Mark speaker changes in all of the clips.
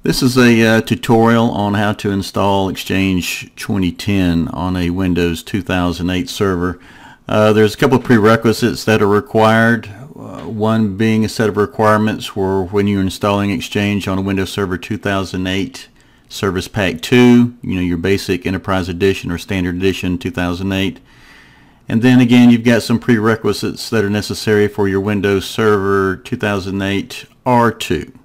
Speaker 1: This is a tutorial on how to install Exchange 2010 on a Windows 2008 server. There's a couple of prerequisites that are required. One being a set of requirements for when you're installing Exchange on a Windows Server 2008 Service Pack 2, your basic Enterprise Edition or Standard Edition 2008. And then again, you've got some prerequisites that are necessary for your Windows Server 2008 R2.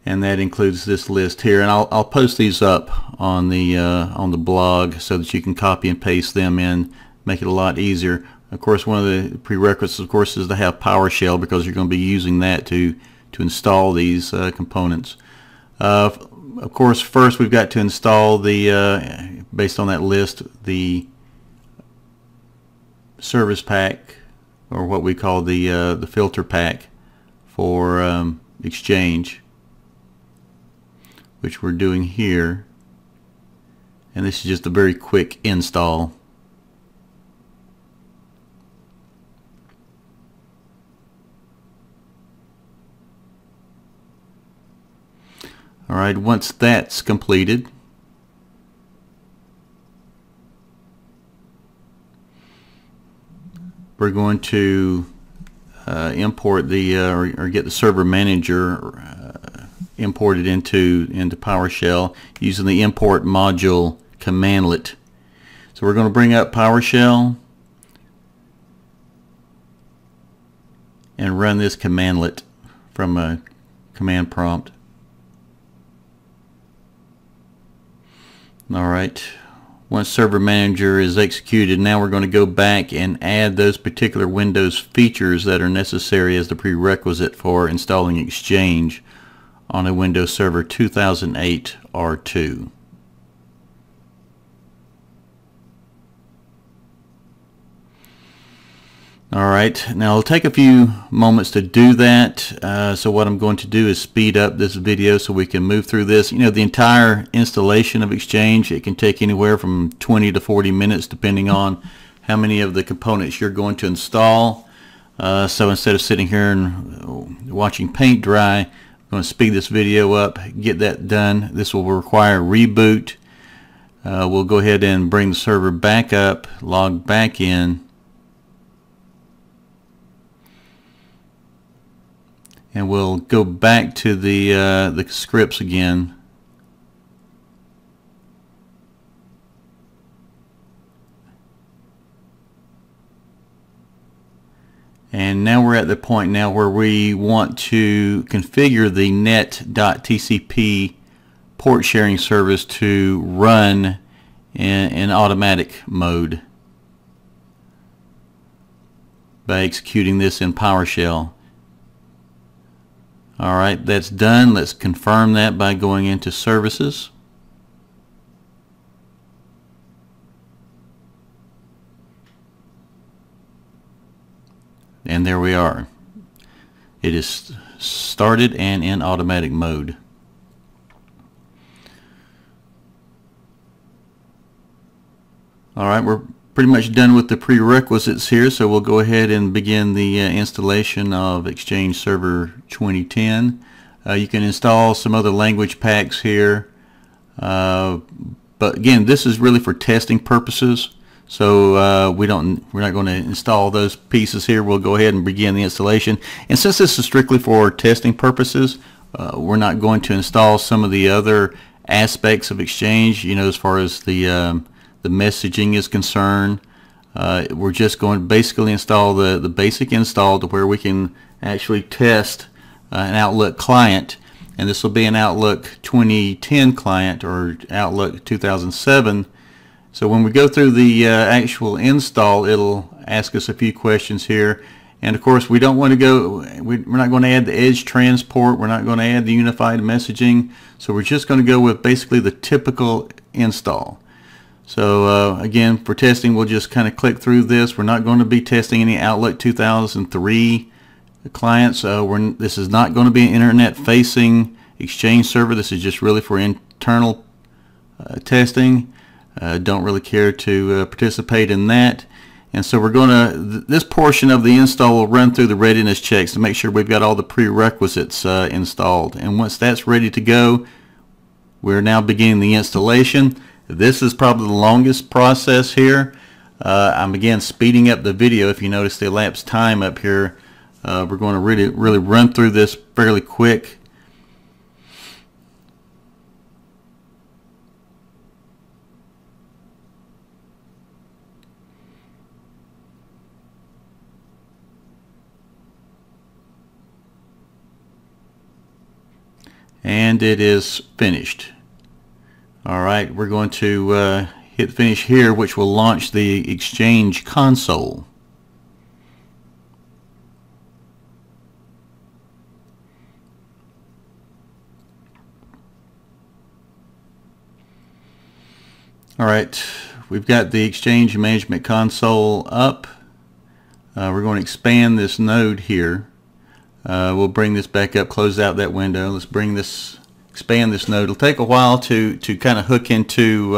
Speaker 1: And that includes this list here, and I'll post these up on the blog so that you can copy and paste them in, make it a lot easier. Of course, one of the prerequisites, of course, is to have PowerShell, because you're going to be using that to install these components. Of course, first we've got to install the based on that list, the service pack, or what we call the filter pack for Exchange, which we're doing here, and this is just a very quick install. Alright, once that's completed, we're going to import the or get the server manager imported into PowerShell using the import module commandlet. So we're going to bring up PowerShell and run this commandlet from a command prompt. Alright, once server manager is executed, now we're going to go back and add those particular Windows features that are necessary as the prerequisite for installing Exchange on a Windows Server 2008 R2. Alright, now it'll take a few moments to do that, so what I'm going to do is speed up this video so we can move through this. The entire installation of Exchange, it can take anywhere from 20 to 40 minutes depending on how many of the components you're going to install. So instead of sitting here and watching paint dry, I'm going to speed this video up, get that done. This will require reboot. We'll go ahead and bring the server back up, log back in, and we'll go back to the scripts again. And now we're at the point now where we want to configure the net.tcp port sharing service to run in automatic mode by executing this in PowerShell. Alright, that's done. Let's confirm that by going into Services. And there we are. It is started and in automatic mode. Alright, we're pretty much done with the prerequisites here, so we'll go ahead and begin the installation of Exchange Server 2010. You can install some other language packs here, but again, this is really for testing purposes, so we're not going to install those pieces here. We'll go ahead and begin the installation, and since this is strictly for testing purposes, we're not going to install some of the other aspects of Exchange, as far as the messaging is concerned. We're just going to basically install the basic install to where we can actually test an Outlook client, and this will be an Outlook 2010 client or Outlook 2007. So when we go through the actual install, it'll ask us a few questions here, and of course we don't want to go, we're not going to add the Edge transport, we're not going to add the unified messaging, so we're just going to go with basically the typical install. So again, for testing, we'll just kind of click through this. We're not going to be testing any Outlook 2003 clients. This is not going to be an internet-facing Exchange server. This is just really for internal testing. Don't really care to participate in that. And so we're going to, this portion of the install will run through the readiness checks to make sure we've got all the prerequisites installed. And once that's ready to go, we're now beginning the installation. This is probably the longest process here. I'm again speeding up the video. If you notice the elapsed time up here, we're going to really run through this fairly quick. And it is finished. Alright, we're going to hit finish here, which will launch the Exchange console. Alright, we've got the Exchange Management Console up. We're going to expand this node here. We'll bring this back up, close out that window. Let's expand this node. It'll take a while to kind of hook into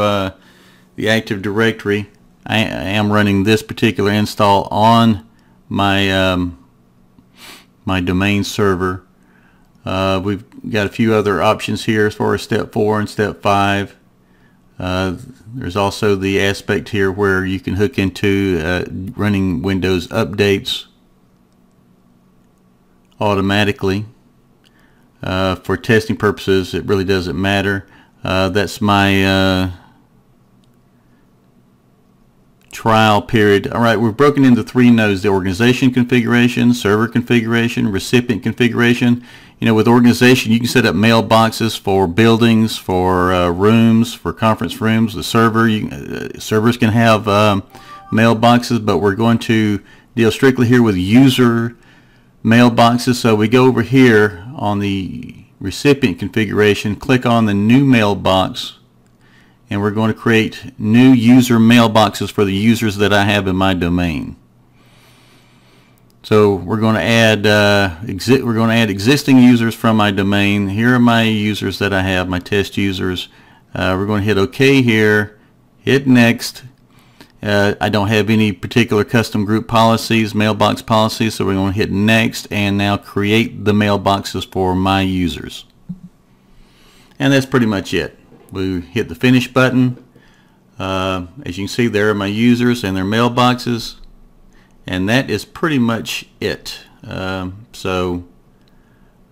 Speaker 1: the Active Directory. I am running this particular install on my my domain server. We've got a few other options here as far as step 4 and step 5. There's also the aspect here where you can hook into running Windows updates automatically. For testing purposes, it really doesn't matter. That's my trial period. Alright, we've broken into 3 nodes: the organization configuration, server configuration, recipient configuration. You know, with organization, you can set up mailboxes for buildings, for rooms, for conference rooms. The servers can have mailboxes, but we're going to deal strictly here with user mailboxes. So we go over here on the recipient configuration, click on the new mailbox, and we're going to create new user mailboxes for the users that I have in my domain. So we're going to add existing users from my domain. Here are my users that I have, my test users. We're going to hit OK here, hit next. I don't have any particular custom group policies, mailbox policies, so we're going to hit next and now create the mailboxes for my users. And that's pretty much it. We hit the finish button. As you can see, there are my users and their mailboxes, and that is pretty much it. So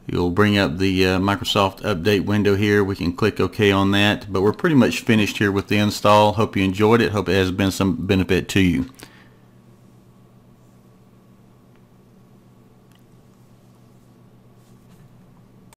Speaker 1: you'll bring up the Microsoft Update window here. We can click OK on that, but we're pretty much finished here with the install. Hope you enjoyed it. Hope it has been some benefit to you.